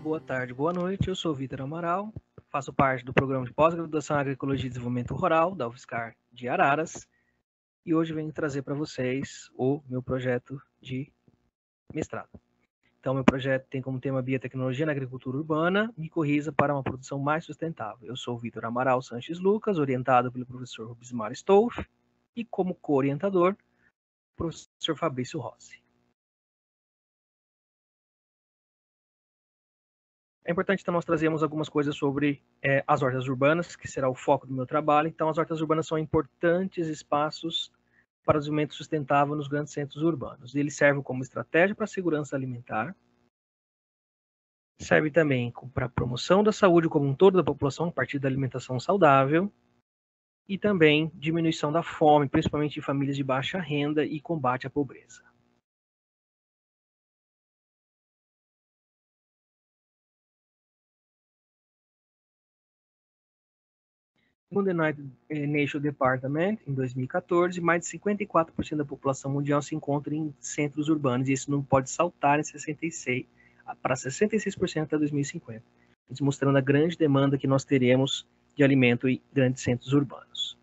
boa tarde, boa noite. Eu sou Vitor Amaral, faço parte do programa de pós-graduação em Agroecologia e Desenvolvimento Rural da UFSCar de Araras e hoje venho trazer para vocês o meu projeto de mestrado. Então, meu projeto tem como tema Biotecnologia na Agricultura Urbana, micorriza para uma produção mais sustentável. Eu sou o Vitor Amaral Sanches Lucas, orientado pelo professor Bismar Stolf e como co-orientador, o professor Fabrício Rossi. É importante, então, nós trazemos algumas coisas sobre as hortas urbanas, que será o foco do meu trabalho. Então, as hortas urbanas são importantes espaços para o desenvolvimento sustentável nos grandes centros urbanos. Eles servem como estratégia para a segurança alimentar, serve também para a promoção da saúde como um todo da população a partir da alimentação saudável e também diminuição da fome, principalmente em famílias de baixa renda e combate à pobreza. Segundo o United Nations Department, em 2014, mais de 54% da população mundial se encontra em centros urbanos, e isso não pode saltar em 66, para 66% até 2050, mostrando a grande demanda que nós teremos de alimento em grandes centros urbanos.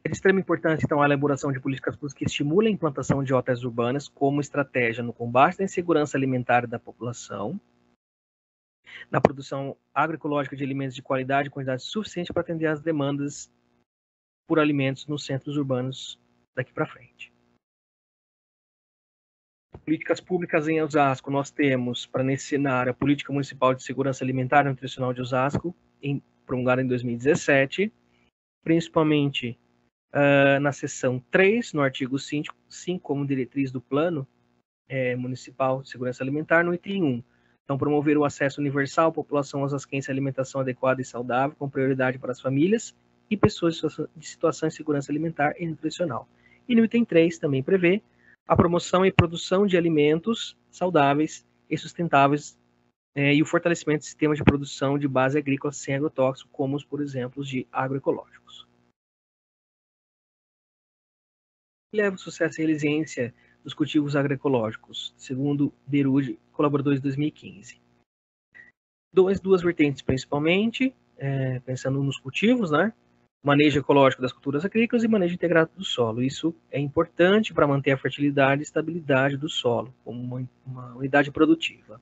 É de extrema importância, então, a elaboração de políticas públicas que estimulem a implantação de hortas urbanas como estratégia no combate da insegurança alimentar da população, na produção agroecológica de alimentos de qualidade e quantidade suficiente para atender às demandas por alimentos nos centros urbanos daqui para frente. Políticas públicas em Osasco, nós temos, para nesse cenário, a Política Municipal de Segurança Alimentar e Nutricional de Osasco, promulgada em 2017, principalmente na seção 3, no artigo 5, como diretriz do Plano Municipal de Segurança Alimentar, no item 1. Então, promover o acesso universal à população osasquense à alimentação adequada e saudável, com prioridade para as famílias e pessoas de situação de segurança alimentar e nutricional. E no item 3 também prevê a promoção e produção de alimentos saudáveis e sustentáveis e o fortalecimento de sistemas de produção de base agrícola sem agrotóxico, como os, por exemplo, de agroecológicos. Leva o sucesso e resiliência dos cultivos agroecológicos, segundo Berude, colaboradores de 2015. Duas vertentes principalmente, pensando nos cultivos, né? Manejo ecológico das culturas agrícolas e manejo integrado do solo. Isso é importante para manter a fertilidade e estabilidade do solo, como uma unidade produtiva.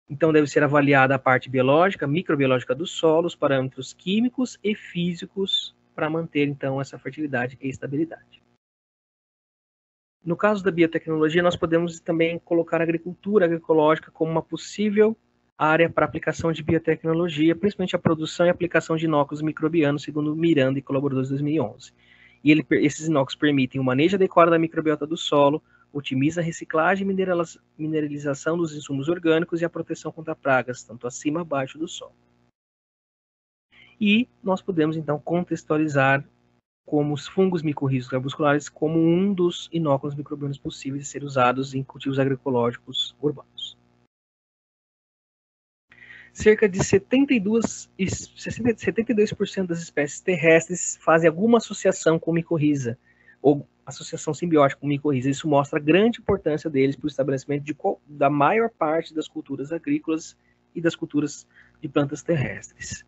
Então, deve ser avaliada a parte biológica, microbiológica do solo, os parâmetros químicos e físicos para manter, então, essa fertilidade e estabilidade. No caso da biotecnologia, nós podemos também colocar a agricultura agroecológica como uma possível área para aplicação de biotecnologia, principalmente a produção e aplicação de inóculos microbianos, segundo Miranda e colaboradores de 2011. E esses inóculos permitem o manejo adequado da microbiota do solo, otimiza a reciclagem e mineralização dos insumos orgânicos e a proteção contra pragas, tanto acima e abaixo do solo. E nós podemos, então, contextualizar como os fungos micorrízicos arbusculares como um dos inóculos microbianos possíveis de ser usados em cultivos agroecológicos urbanos. Cerca de 72% das espécies terrestres fazem alguma associação com micorriza, ou associação simbiótica com micorriza. Isso mostra a grande importância deles para o estabelecimento da maior parte das culturas agrícolas e das culturas de plantas terrestres.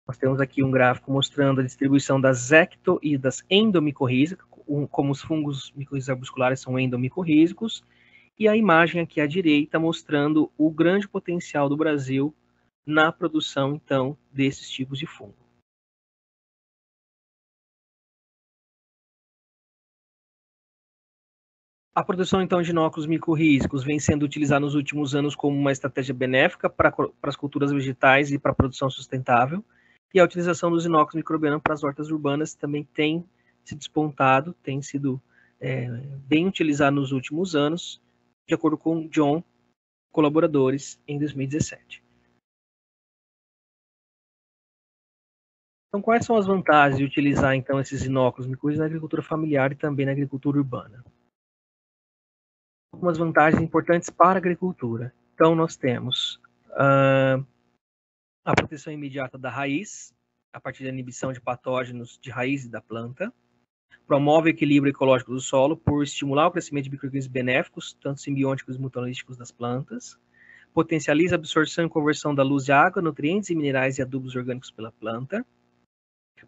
Nós temos aqui um gráfico mostrando a distribuição das ecto e das endomicorrízicas, como os fungos micorrízicos arbusculares são endomicorrízicos, e a imagem aqui à direita mostrando o grande potencial do Brasil na produção, então, desses tipos de fungo. A produção, então, de inóculos micorrízicos vem sendo utilizada nos últimos anos como uma estratégia benéfica para as culturas vegetais e para a produção sustentável, e a utilização dos inóculos microbianos para as hortas urbanas também tem se despontado, tem sido bem utilizado nos últimos anos, de acordo com John, colaboradores, em 2017. Então, quais são as vantagens de utilizar, então, esses inóculos micorrízicos na agricultura familiar e também na agricultura urbana? Algumas vantagens importantes para a agricultura. Então, nós temos a proteção imediata da raiz, a partir da inibição de patógenos de raiz da planta. Promove o equilíbrio ecológico do solo por estimular o crescimento de micro-organismos benéficos, tanto simbióticos e mutualísticos das plantas. Potencializa a absorção e conversão da luz de água, nutrientes e minerais e adubos orgânicos pela planta.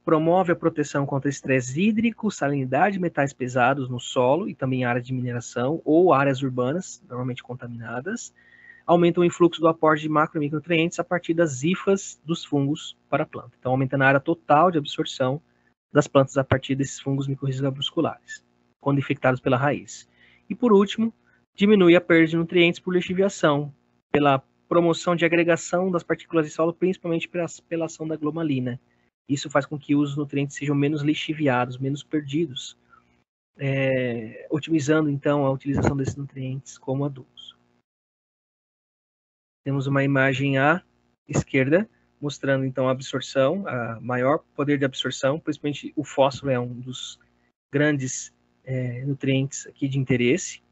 Promove a proteção contra estresse hídrico, salinidade e metais pesados no solo e também áreas de mineração ou áreas urbanas, normalmente contaminadas. Aumenta o influxo do aporte de macro e micronutrientes a partir das hifas dos fungos para a planta. Então, aumentando a área total de absorção das plantas a partir desses fungos micorrízicos arbusculares, quando infectados pela raiz. E, por último, diminui a perda de nutrientes por lixiviação, pela promoção de agregação das partículas de solo, principalmente pela ação da glomalina. Isso faz com que os nutrientes sejam menos lixiviados, menos perdidos, otimizando, então, a utilização desses nutrientes como adubos. Temos uma imagem à esquerda, mostrando, então, a absorção, a maior poder de absorção, principalmente o fósforo é um dos grandes nutrientes aqui de interesse.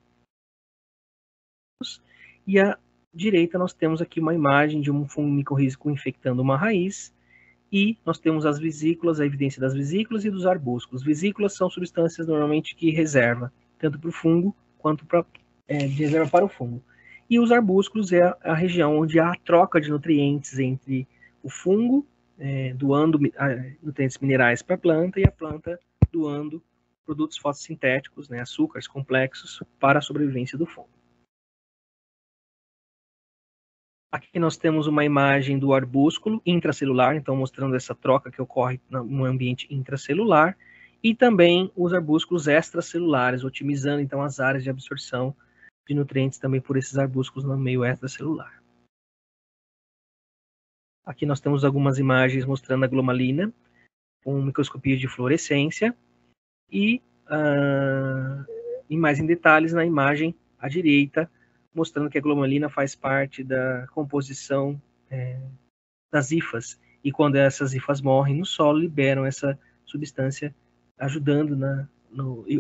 E à direita nós temos aqui uma imagem de um fungo micorrízico infectando uma raiz, e nós temos as vesículas, a evidência das vesículas e dos arbúsculos. Vesículas são substâncias normalmente que reserva, tanto para o fungo quanto de reserva para o fungo. E os arbúsculos é a região onde há a troca de nutrientes entre o fungo, doando nutrientes minerais para a planta, e a planta doando produtos fotossintéticos, açúcares complexos, para a sobrevivência do fungo. Aqui nós temos uma imagem do arbúsculo intracelular, então mostrando essa troca que ocorre no ambiente intracelular, e também os arbúsculos extracelulares, otimizando então as áreas de absorção de nutrientes também por esses arbúsculos no meio extracelular. Aqui nós temos algumas imagens mostrando a glomalina, com microscopia de fluorescência, e mais em detalhes na imagem à direita, mostrando que a glomalina faz parte da composição das hifas, e quando essas hifas morrem no solo, liberam essa substância, ajudando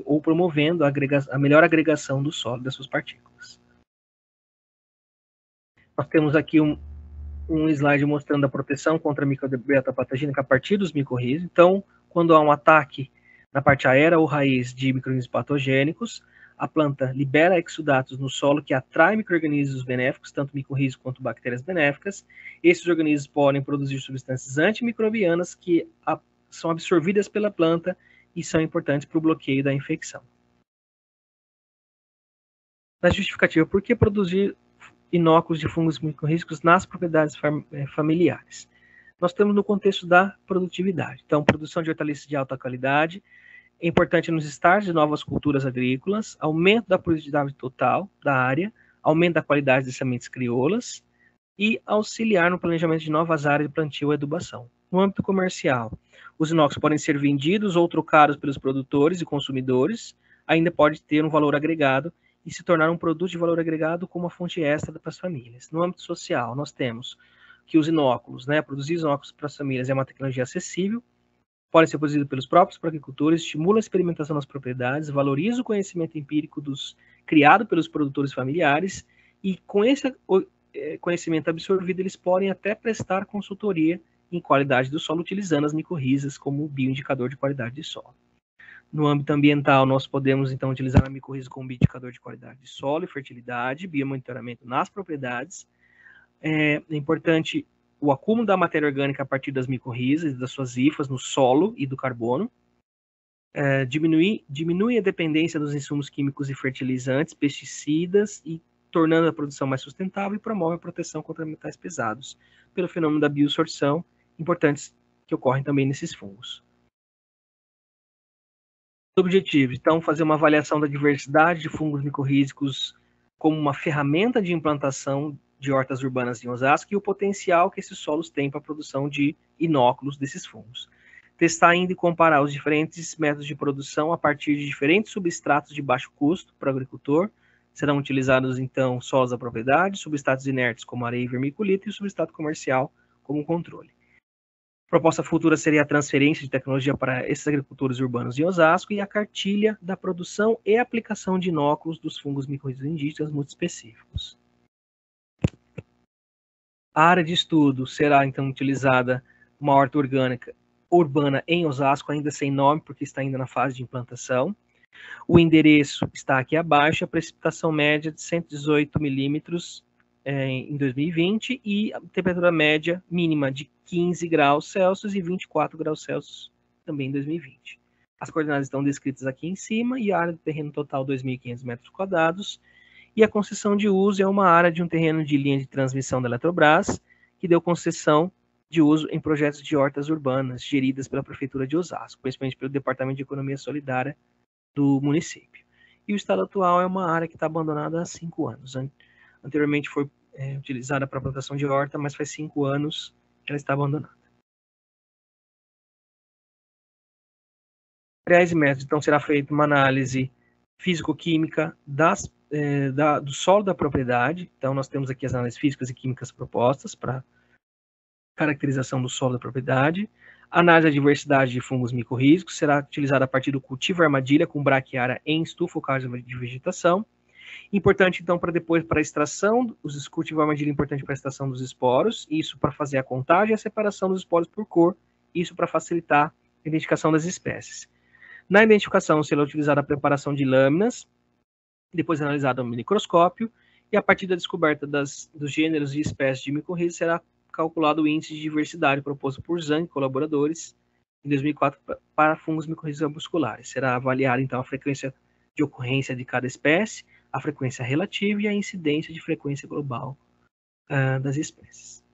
ou promovendo a melhor agregação do solo, das suas partículas. Nós temos aqui um slide mostrando a proteção contra a microbiota patogênica a partir dos micorrízicos. Então, quando há um ataque na parte aérea ou raiz de micro-organismos patogênicos, a planta libera exudatos no solo que atrai micro-organismos benéficos, tanto micorrízicos quanto bactérias benéficas. Esses organismos podem produzir substâncias antimicrobianas que são absorvidas pela planta e são importantes para o bloqueio da infecção. Na justificativa, por que produzir inóculos de fungos micorrízicos nas propriedades familiares? Nós temos no contexto da produtividade. Então, produção de hortaliças de alta qualidade, é importante nos estágios de novas culturas agrícolas, aumento da produtividade total da área, aumento da qualidade das sementes crioulas e auxiliar no planejamento de novas áreas de plantio e adubação. No âmbito comercial, os inóculos podem ser vendidos ou trocados pelos produtores e consumidores, ainda pode ter um valor agregado e se tornar um produto de valor agregado como uma fonte extra para as famílias. No âmbito social, nós temos que os inóculos, produzir os inóculos para as famílias é uma tecnologia acessível, pode ser produzido pelos próprios agricultores, estimula a experimentação nas propriedades, valoriza o conhecimento empírico criado pelos produtores familiares, e com esse conhecimento absorvido, eles podem até prestar consultoria em qualidade do solo, utilizando as micorrizas como bioindicador de qualidade de solo. No âmbito ambiental, nós podemos, então, utilizar a micorriza como bioindicador de qualidade de solo e fertilidade, biomonitoramento nas propriedades. É importante o acúmulo da matéria orgânica a partir das micorrizas e das suas hifas no solo e do carbono. Diminui a dependência dos insumos químicos e fertilizantes, pesticidas, e tornando a produção mais sustentável, e promove a proteção contra metais pesados, pelo fenômeno da biosorção, importantes que ocorrem também nesses fungos. Objetivos, então, fazer uma avaliação da diversidade de fungos micorrízicos como uma ferramenta de implantação de hortas urbanas em Osasco e o potencial que esses solos têm para a produção de inóculos desses fungos. Testar ainda e comparar os diferentes métodos de produção a partir de diferentes substratos de baixo custo para o agricultor. Serão utilizados, então, solos da propriedade, substratos inertes como areia e vermiculita e o substrato comercial como controle. A proposta futura seria a transferência de tecnologia para esses agricultores urbanos em Osasco e a cartilha da produção e aplicação de inóculos dos fungos micorrízicos indígenas muito específicos. A área de estudo será, então, utilizada uma horta orgânica urbana em Osasco, ainda sem nome, porque está ainda na fase de implantação. O endereço está aqui abaixo, a precipitação média de 118 milímetros em 2020 e a temperatura média mínima de 15 graus Celsius e 24 graus Celsius também em 2020. As coordenadas estão descritas aqui em cima e a área do terreno total 2.500 metros quadrados. E a concessão de uso é uma área de um terreno de linha de transmissão da Eletrobras, que deu concessão de uso em projetos de hortas urbanas geridas pela Prefeitura de Osasco, principalmente pelo Departamento de Economia Solidária do município. E o estado atual é uma área que está abandonada há 5 anos. Anteriormente foi utilizada para plantação de horta, mas faz 5 anos que ela está abandonada. Materiais e métodos. Então, será feita uma análise físico-química do solo da propriedade. Então, nós temos aqui as análises físicas e químicas propostas para caracterização do solo da propriedade. A análise da diversidade de fungos micorrízicos será utilizada a partir do cultivo armadilha com braquiária em estufa ou casa de vegetação. Importante, então, para a extração, os cultivo armadilha é importante para a extração dos esporos, isso para fazer a contagem e a separação dos esporos por cor, isso para facilitar a identificação das espécies. Na identificação, será utilizada a preparação de lâminas, depois analisada no microscópio, e a partir da descoberta dos gêneros e espécies de micorrízicos será calculado o índice de diversidade proposto por Zhang e colaboradores em 2004 para fungos micorrízicos arbusculares. Será avaliada, então, a frequência de ocorrência de cada espécie, a frequência relativa e a incidência de frequência global das espécies.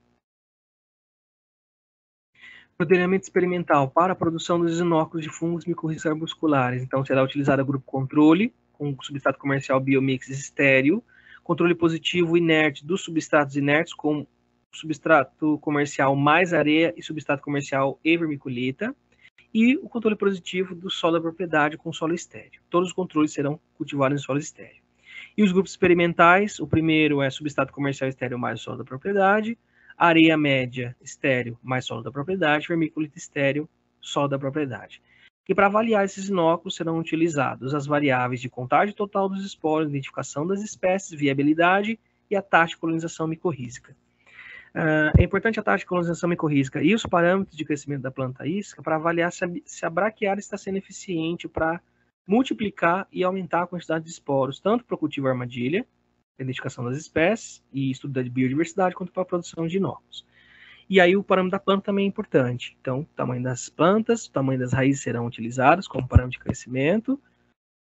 Treinamento experimental para a produção dos inóculos de fungos micorrízicos arbusculares. Então, será utilizado o grupo controle, com substrato comercial biomix estéreo, controle positivo inerte dos substratos inertes, com substrato comercial mais areia e substrato comercial e vermiculita, e o controle positivo do solo da propriedade com solo estéreo. Todos os controles serão cultivados em solo estéreo. E os grupos experimentais, o primeiro é substrato comercial estéreo mais solo da propriedade, areia média estéreo mais solo da propriedade, vermiculita estéreo, solo da propriedade. E para avaliar esses inóculos serão utilizados as variáveis de contagem total dos esporos, identificação das espécies, viabilidade e a taxa de colonização micorrízica. É importante a taxa de colonização micorrízica e os parâmetros de crescimento da planta isca para avaliar se a braquiária está sendo eficiente para multiplicar e aumentar a quantidade de esporos, tanto para o cultivo armadilha, identificação das espécies e estudo da biodiversidade, quanto para a produção de inóculos. E aí o parâmetro da planta também é importante. Então, o tamanho das plantas, o tamanho das raízes serão utilizados como parâmetro de crescimento,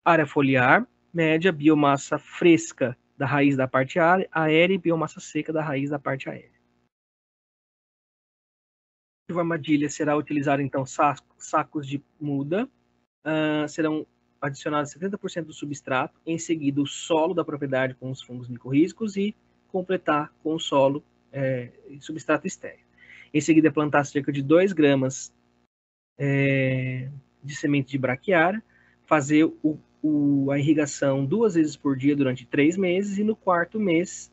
área foliar, média, biomassa fresca da raiz da parte aérea e biomassa seca da raiz da parte aérea. A armadilha será utilizada, então, sacos de muda, serão adicionados 70% do substrato, em seguida o solo da propriedade com os fungos micorrízicos e completar com o solo substrato estéreo. Em seguida, plantar cerca de 2 gramas de semente de braquiária, fazer a irrigação 2 vezes por dia durante 3 meses e no 4º mês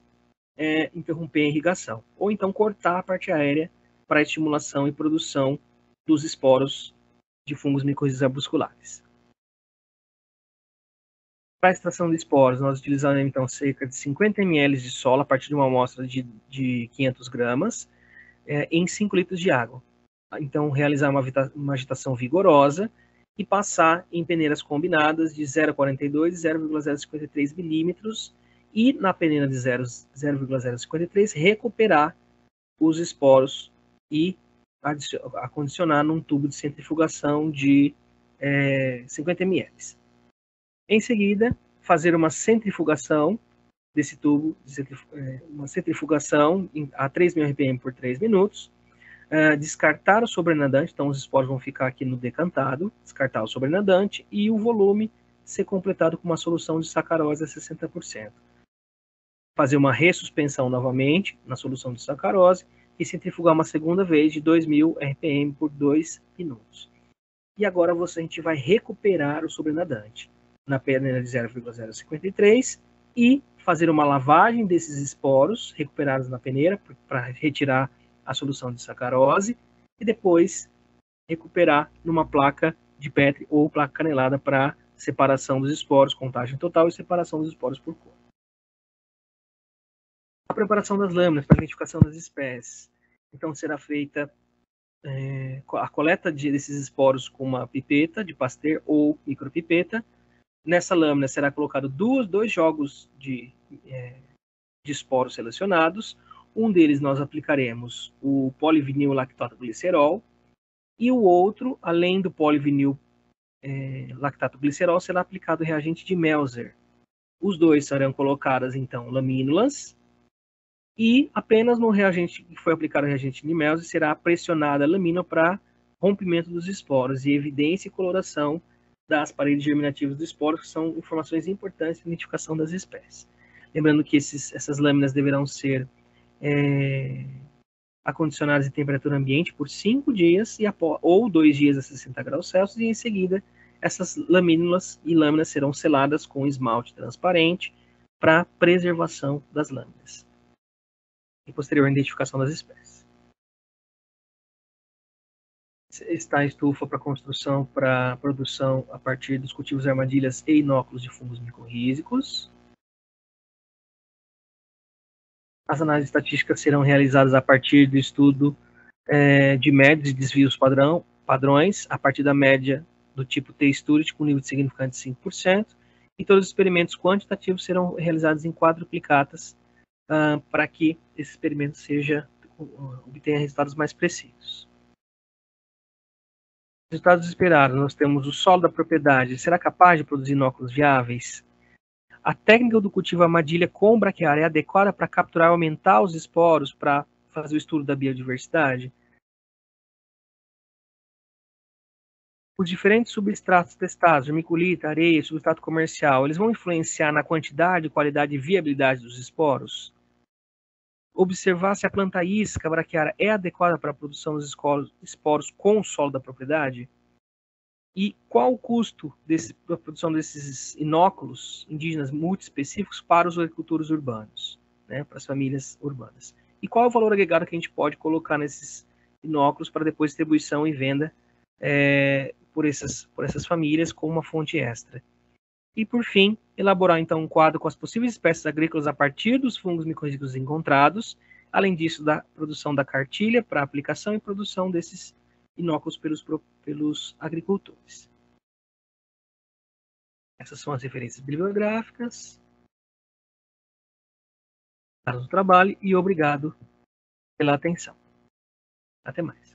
interromper a irrigação. Ou então cortar a parte aérea para a estimulação e produção dos esporos de fungos micorrízicos arbusculares. Para a extração de esporos, nós utilizamos então cerca de 50 ml de solo a partir de uma amostra de 500 gramas em 5 litros de água. Então, realizar uma agitação vigorosa e passar em peneiras combinadas de 0,42 e 0,053 milímetros e na peneira de 0,053 recuperar os esporos e acondicionar num tubo de centrifugação de 50 ml. Em seguida, fazer uma centrifugação desse tubo, uma centrifugação a 3.000 RPM por 3 minutos, descartar o sobrenadante, então os esporos vão ficar aqui no decantado, descartar o sobrenadante e o volume ser completado com uma solução de sacarose a 60%. Fazer uma ressuspensão novamente na solução de sacarose e centrifugar uma segunda vez de 2.000 RPM por 2 minutos. E agora a gente vai recuperar o sobrenadante na peneira de 0,053 e fazer uma lavagem desses esporos recuperados na peneira para retirar a solução de sacarose e depois recuperar numa placa de Petri ou placa canelada para separação dos esporos, contagem total e separação dos esporos por cor. A preparação das lâminas para identificação das espécies. Então será feita a coleta desses esporos com uma pipeta de Pasteur ou micropipeta. Nessa lâmina será colocado dois jogos de esporos selecionados. Um deles nós aplicaremos o polivinil lactato glicerol e o outro, além do polivinil lactato glicerol, será aplicado o reagente de Melzer. Os dois serão colocadas então lamínulas e apenas no reagente que foi aplicado o reagente de Melzer será pressionada a lamina para rompimento dos esporos e evidência e coloração das paredes germinativas do esporo, que são informações importantes para a identificação das espécies. Lembrando que essas lâminas deverão ser acondicionadas em temperatura ambiente por 5 dias ou 2 dias a 60 graus Celsius, e em seguida essas lamínulas e lâminas serão seladas com esmalte transparente para preservação das lâminas e posterior identificação das espécies. Está a estufa para construção, para produção a partir dos cultivos armadilhas e inóculos de fungos micorrízicos. As análises estatísticas serão realizadas a partir do estudo de médias e desvios padrões, a partir da média do tipo T-Stuart com nível de significante de 5%, e todos os experimentos quantitativos serão realizados em quadruplicatas para que esse experimento obtenha resultados mais precisos. Resultados esperados, nós temos o solo da propriedade será capaz de produzir inóculos viáveis. A técnica do cultivo armadilha com braquiária é adequada para capturar e aumentar os esporos para fazer o estudo da biodiversidade. Os diferentes substratos testados, vermiculita, areia, substrato comercial, eles vão influenciar na quantidade, qualidade e viabilidade dos esporos? Observar se a planta isca braquiária é adequada para a produção dos esporos com o solo da propriedade? E qual o custo da produção desses inóculos indígenas multiespecíficos para os agricultores urbanos, né, para as famílias urbanas? E qual é o valor agregado que a gente pode colocar nesses inóculos para depois distribuição e venda por essas famílias como uma fonte extra? E, por fim, elaborar então um quadro com as possíveis espécies agrícolas a partir dos fungos micorrízicos encontrados, além disso da produção da cartilha para aplicação e produção desses inóculos pelos agricultores. Essas são as referências bibliográficas para o trabalho e obrigado pela atenção. Até mais.